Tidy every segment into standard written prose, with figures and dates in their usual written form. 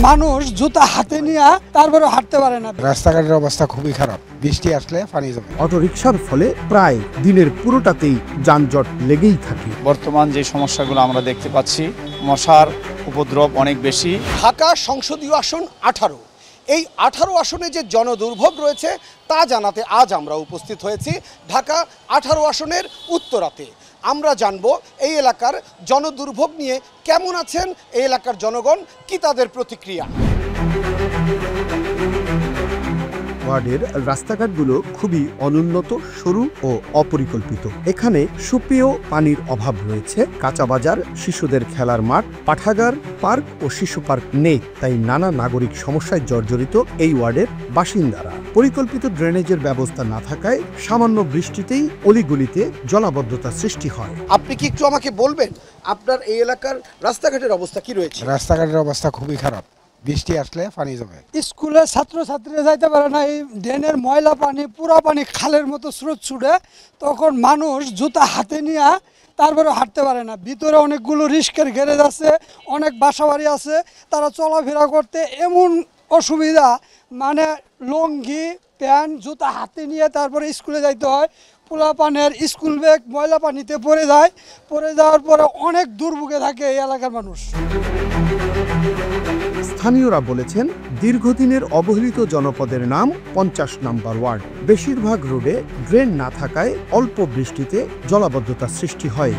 মানুষ জুতা হাতে নিয়ে তারপরে হাঁটতে পারে না। রাস্তাঘাটের অবস্থা খুবই খারাপ, বৃষ্টি আসলে পানি জমে। অটোরিকশার ফলে প্রায় দিনের পুরোটাতেই যানজট লেগেই থাকে। বর্তমান যে সমস্যাগুলো আমরা দেখতে পাচ্ছি, মশার উপদ্রব অনেক বেশি। ঢাকা সংসদীয় আসন 18, এই 18 আসনে যে জনদুর্ভোগ রয়েছে তা জানাতে আজ আমরা উপস্থিত হয়েছি ঢাকা 18 আসনের উত্তরাতে। আমরা জানব এই এলাকার জনদুর্ভোগ নিয়ে কেমন আছেন এই এলাকার জনগণ, কি তাদের প্রতিক্রিয়া। ওয়ার্ডের রাস্তাঘাটগুলো খুবই অনুন্নত, সরু ও অপরিকল্পিত। এখানে সুপেয় পানির অভাব রয়েছে। কাঁচা বাজার, শিশুদের খেলার মাঠ, পাঠাগার, পার্ক ও শিশু পার্ক নেই। তাই নানা নাগরিক সমস্যায় জর্জরিত এই ওয়ার্ডের বাসিন্দারা। পরিকল্পিত ড্রেনেজের ব্যবস্থা না থাকায় সামান্য বৃষ্টিতেই অলিগলিতে জলাবদ্ধতা সৃষ্টি হয়। আপনি কি একটু আমাকে বলবেন আপনার এই এলাকার রাস্তাঘাটের অবস্থা কি রয়েছে? রাস্তাঘাটের অবস্থা খুবই খারাপ, বৃষ্টি আসলে পানি জমে। স্কুলের ছাত্রছাত্রীরা যাইতে পারে না, এই ড্রেনের ময়লা পানি, পুরা পানি খালের মতো স্রোত ছুটে, তখন মানুষ জুতা হাতে নিয়ে তারপরে হাঁটতে পারে না। ভিতরে অনেকগুলো রিস্কের গ্যারেজ আছে, অনেক বাসাবাড়ি আছে, তারা চলাফেরা করতে এমন অসুবিধা, মানে লুঙ্গি প্যান্ট জুতা হাতে নিয়ে তারপরে স্কুলে যাইতে হয়। পোলা পানের স্কুল ব্যাগ ময়লা পানিতে পড়ে যায়, পড়ে যাওয়ার পরে অনেক দুর্ভোগে থাকে এই এলাকার মানুষ। স্থানীয়রা বলেছেন, দীর্ঘদিনের অবহেলিত জনপদের নাম 50 নম্বর ওয়ার্ড। বেশিরভাগ রোডে ড্রেন না থাকায় অল্প বৃষ্টিতে জলাবদ্ধতা সৃষ্টি হয়।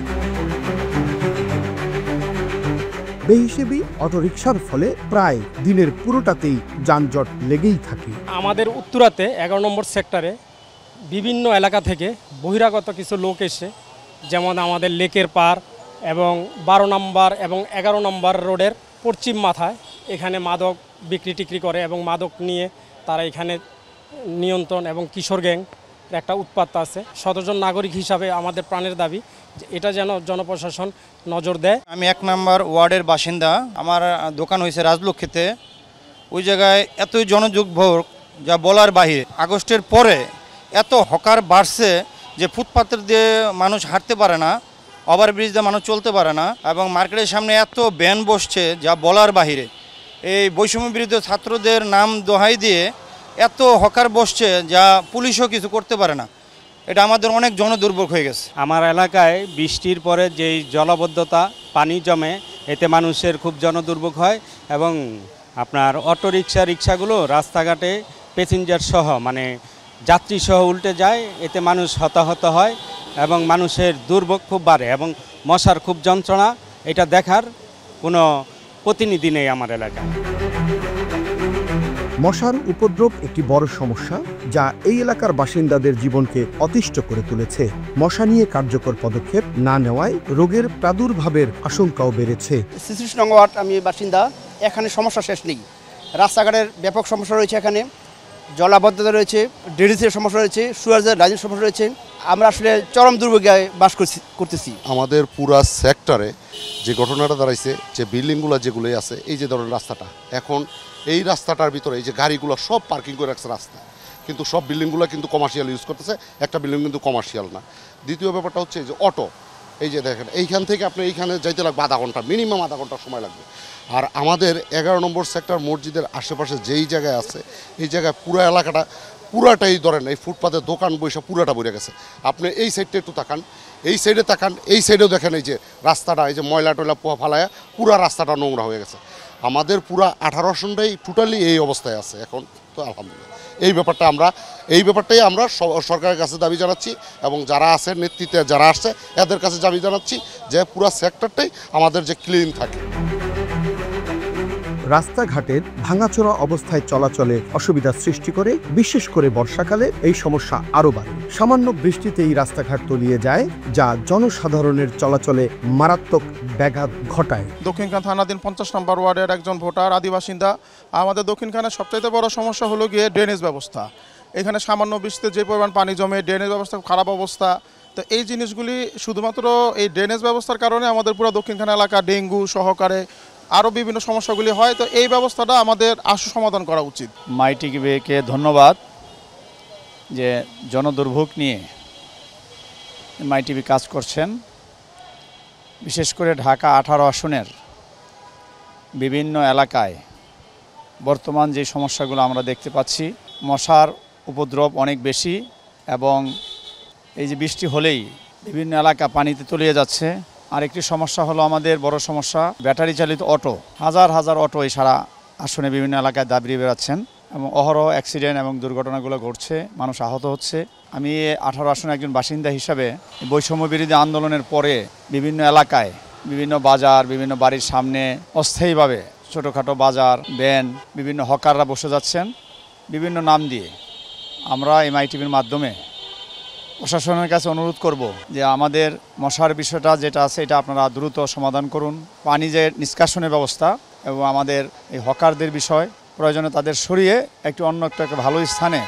বেহিসেবি অটোরিকশার ফলে প্রায় দিনের পুরোটাতেই যানজট লেগেই থাকে। আমাদের উত্তরাতে 11 নম্বর সেক্টরে বিভিন্ন এলাকা থেকে বহিরাগত কিছু লোক এসে, যেমন আমাদের লেকের পার এবং 12 নম্বর এবং 11 নম্বর রোডের পশ্চিম মাথায় এখানে মাদক বিক্রি টিক্রি করে এবং মাদক নিয়ে তারা এখানে নিয়ন্ত্রণ এবং কিশোর গ্যাং একটা উৎপাত আছে। সচেতন নাগরিক হিসাবে আমাদের প্রাণের দাবি যে এটা যেন জনপ্রশাসন নজর দেয়। আমি 1 নম্বর ওয়ার্ডের বাসিন্দা। আমার দোকান হয়েছে রাজলক্ষ্মীতে। ওই জায়গায় এতই জনদুর্ভোগ যা বলার বাহিরে। আগস্টের পরে এত হকার বাড়ছে যে ফুটপাথের দিয়ে মানুষ হাঁটতে পারে না, ওভারব্রিজ দিয়ে মানুষ চলতে পারে না, এবং মার্কেটের সামনে এত ব্যান বসছে যা বলার বাহিরে। এই বৈষম্য বিরুদ্ধ ছাত্রদের নাম দোহাই দিয়ে এত হকার বসছে যা পুলিশও কিছু করতে পারে না। এটা আমাদের অনেক জনদুর্ভোগ হয়ে গেছে। আমার এলাকায় বৃষ্টির পরে যেই জলাবদ্ধতা পানি জমে, এতে মানুষের খুব জনদুর্ভোগ হয় এবং আপনার অটোরিকশা রিক্সাগুলো রাস্তাঘাটে প্যাসেঞ্জার সহ মানে যাত্রী সহ উল্টে যায়, এতে মানুষ হতাহত হয় এবং মানুষের দুর্ভোগ খুব বাড়ে এবং মশার খুব যন্ত্রণা। এটা দেখার কোনো প্রতিনিধি নেই আমার এলাকায়। মশার উপদ্রব একটি বড় সমস্যা যা এই এলাকার বাসিন্দাদের জীবনকে অতিষ্ঠ করে তুলেছে। মশা নিয়ে কার্যকর পদক্ষেপ না নেওয়ায় রোগের প্রাদুর্ভাবের আশঙ্কাও বেড়েছে। 33 নং ওয়ার্ড, আমি বাসিন্দা। এখানে সমস্যা শেষ নেই। রাস্তাঘাটের ব্যাপক সমস্যা রয়েছে, এখানে জলাবদ্ধতা রয়েছে, ড্রেনেজের সমস্যা রয়েছে, সুয়ারের লাইনের সমস্যা রয়েছে। আমরা আসলে চরম দুর্ভোগে বাস করতেছি। আমাদের পুরা সেক্টরে যে ঘটনাটা দাঁড়াইছে, যে বিল্ডিংগুলো যেগুলো আছে, এই যে ধরনের রাস্তাটা, এখন এই রাস্তাটার ভিতরে এই যে গাড়িগুলো সব পার্কিং করে রাখছে রাস্তা, কিন্তু সব বিল্ডিংগুলো কিন্তু কমার্শিয়াল ইউজ করতেছে, একটা বিল্ডিং কিন্তু কমার্শিয়াল না। দ্বিতীয় ব্যাপারটা হচ্ছে যে অটো, এই যে দেখেন এইখান থেকে আপনি এইখানে যাইতে লাগবে আধা ঘন্টা, মিনিমাম আধা ঘন্টা সময় লাগবে। আর আমাদের 11 নম্বর সেক্টর মসজিদের আশেপাশে যেই জায়গায় আছে, এই জায়গায় পুরো এলাকাটা পুরাটাই ধরেন এই ফুটপাতের দোকান বৈশা পুরাটা ভরে গেছে। আপনি এই সাইডটা একটু তাকান, এই সাইডে তাকান, এই সাইডেও দেখেন এই যে রাস্তাটা, এই যে ময়লা টয়লা ফালায়া পুরা রাস্তাটা নোংরা হয়ে গেছে। আমাদের পুরা 18 আসনটাই টোটালি এই অবস্থায় আছে এখন। তো আলহামদুলিল্লাহ এই ব্যাপারটাই আমরা সরকারের কাছে দাবি জানাচ্ছি এবং যারা আছে নেতৃত্বে যারা আসছে এদের কাছে দাবি জানাচ্ছি যে পুরা সেক্টরটাই আমাদের যে ক্লিন থাকে। রাস্তাঘাটের ভাঙাচোরা অবস্থায় চলাচলে অসুবিধা সৃষ্টি করে, বিশেষ করে বর্ষাকালে এই সমস্যা আরও বাড়ে। সামান্য বৃষ্টিতেই রাস্তাঘাট তলিয়ে যায়, যা জনসাধারণের চলাচলে মারাত্মক ব্যাঘাত ঘটায়। দক্ষিণখান থানাধীন 50 নম্বর ওয়ার্ডের একজন ভোটার, আদিবাসিন্দা। আমাদের দক্ষিণখানের সবচাইতে বড় সমস্যা হলো গিয়ে ড্রেনেজ ব্যবস্থা। এখানে সামান্য বৃষ্টিতে যে পরিমাণ পানি জমে, ড্রেনেজ ব্যবস্থা খারাপ অবস্থা। তো এই জিনিসগুলি শুধুমাত্র এই ড্রেনেজ ব্যবস্থার কারণে আমাদের পুরো দক্ষিণখান এলাকা ডেঙ্গু সহকারে আরও বিভিন্ন সমস্যাগুলি হয়। তো এই ব্যবস্থাটা আমাদের আশু সমাধান করা উচিত। মাইটিভিকে ধন্যবাদ যে জনদুর্ভোগ নিয়ে মাইটিভি কাজ করছেন। বিশেষ করে ঢাকা 18 আসনের বিভিন্ন এলাকায় বর্তমান যে সমস্যাগুলো আমরা দেখতে পাচ্ছি, মশার উপদ্রব অনেক বেশি এবং এই যে বৃষ্টি হলেই বিভিন্ন এলাকা পানিতে তলিয়ে যাচ্ছে। আরেকটি সমস্যা হলো আমাদের বড় সমস্যা ব্যাটারি চালিত অটো, হাজার হাজার অটো এই সারা আসনে বিভিন্ন এলাকায় দাবিয়ে বেড়াচ্ছেন এবং অহরহ অ্যাক্সিডেন্ট এবং দুর্ঘটনাগুলো ঘটছে, মানুষ আহত হচ্ছে। আমি 18 আসনের একজন বাসিন্দা হিসাবে বৈষম্য বিরোধী আন্দোলনের পরে বিভিন্ন এলাকায়, বিভিন্ন বাজার, বিভিন্ন বাড়ির সামনে অস্থায়ীভাবে ছোটোখাটো বাজার, ভ্যান, বিভিন্ন হকাররা বসে যাচ্ছেন বিভিন্ন নাম দিয়ে। আমরা MITVর মাধ্যমে প্রশাসনের কাছে অনুরোধ করব যে আমাদের মশার বিষয়টা যেটা আছে এটা আপনারা দ্রুত সমাধান করুন। পানি যে নিষ্কাশনের ব্যবস্থা এবং আমাদের এই হকারদের বিষয় প্রয়োজনে তাদের সরিয়ে একটু অন্য একটা ভালো স্থানে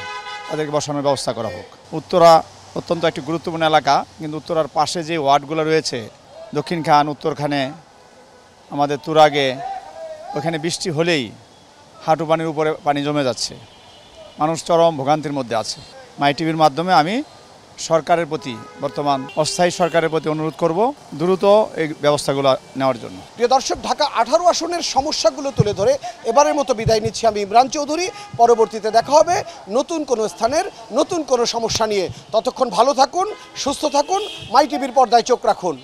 তাদেরকে বসানোর ব্যবস্থা করা হোক। উত্তরা অত্যন্ত একটি গুরুত্বপূর্ণ এলাকা, কিন্তু উত্তরার পাশে যে ওয়ার্ডগুলো রয়েছে, দক্ষিণখান, উত্তরখানে, আমাদের তুরাগে, ওখানে বৃষ্টি হলেই হাঁটু পানির উপরে পানি জমে যাচ্ছে, মানুষ চরম ভোগান্তির মধ্যে আছে। MITVর মাধ্যমে আমি সরকারের প্রতি, বর্তমান অস্থায়ী সরকারের প্রতি অনুরোধ করব দ্রুত এই ব্যবস্থাগুলো নেওয়ার জন্য। প্রিয় দর্শক, ঢাকা 18 আসনের সমস্যাগুলো তুলে ধরে এবারের মতো বিদায় নিচ্ছি আমি ইমরান চৌধুরী। পরবর্তীতে দেখা হবে নতুন কোনো স্থানের নতুন কোনো সমস্যা নিয়ে। ততক্ষণ ভালো থাকুন, সুস্থ থাকুন, MITVর পর্দায় চোখ রাখুন।